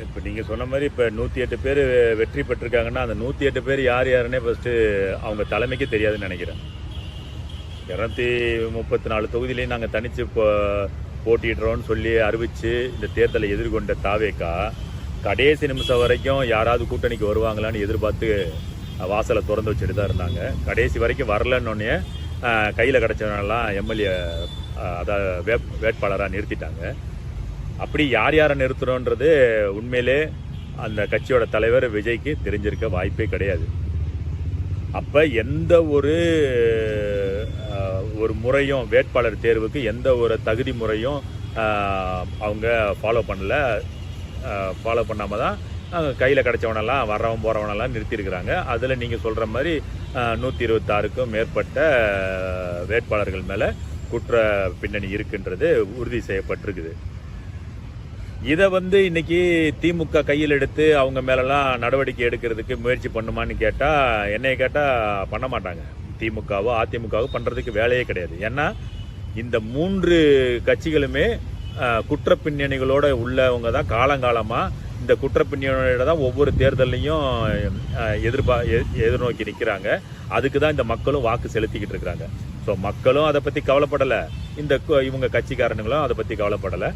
இப்போ நீங்கள் சொன்ன மாதிரி இப்போ 108 பேர் வெற்றி பெற்றிருக்காங்கன்னா அந்த 108 பேர் யார் யாருன்னே ஃபஸ்ட்டு அவங்க தலைமைக்கே தெரியாதுன்னு நினைக்கிறேன். 234 தொகுதியிலையும் நாங்கள் தனித்து இப்போ போட்டிடுறோன்னு சொல்லி அறிவித்து இந்த தேர்தலை எதிர்கொண்ட தாவேக்கா கடைசி நிமிஷம் வரைக்கும் யாராவது கூட்டணிக்கு வருவாங்களான்னு எதிர்பார்த்து வாசலை திறந்து வச்சுட்டு தான் இருந்தாங்க. கடைசி வரைக்கும் வரலன்னொன்னே கையில் கிடச்சவனெல்லாம் எம்எல்ஏ அதாவது வேட்பாளராக நிறுத்திட்டாங்க. அப்படி யார் யாரை நிறுத்துறோன்றது உண்மையிலே அந்த கட்சியோட தலைவர் விஜய்க்கு தெரிஞ்சிருக்க வாய்ப்பே கிடையாது. அப்போ எந்த ஒரு முறையும் வேட்பாளர் தேர்வுக்கு எந்த ஒரு தகுதி முறையும் அவங்க ஃபாலோ பண்ணாமல் தான் கையில் கிடச்சவனெல்லாம் வர்றவன் போகிறவனெல்லாம் நிறுத்தியிருக்கிறாங்க. அதில் நீங்கள் சொல்கிற மாதிரி 126க்கும் மேற்பட்ட வேட்பாளர்கள் மேலே குற்ற பின்னணி இருக்குன்றது உறுதி செய்யப்பட்டிருக்குது. இதை இன்னைக்கு திமுக கையில் எடுத்து அவங்க மேலெல்லாம் நடவடிக்கை எடுக்கிறதுக்கு முயற்சி பண்ணுமான்னு கேட்டால், என்னைய கேட்டால் பண்ண மாட்டாங்க. திமுகவோ அதிமுகவோ பண்ணுறதுக்கு வேலையே கிடையாது. ஏன்னா இந்த 3 கட்சிகளுமே குற்ற பின்னணிகளோடு உள்ளவங்க தான். காலங்காலமாக இந்த குற்ற பின்னணியோட தான் ஒவ்வொரு தேர்தலையும் எதிர்நோக்கி நிற்கிறாங்க. அதுக்கு தான் இந்த மக்களும் வாக்கு செலுத்திக்கிட்டு இருக்கிறாங்க. ஸோ மக்களும் அதை பற்றி கவலைப்படலை, இவங்க கட்சிக்காரனுங்களும் அதை பற்றி கவலைப்படலை.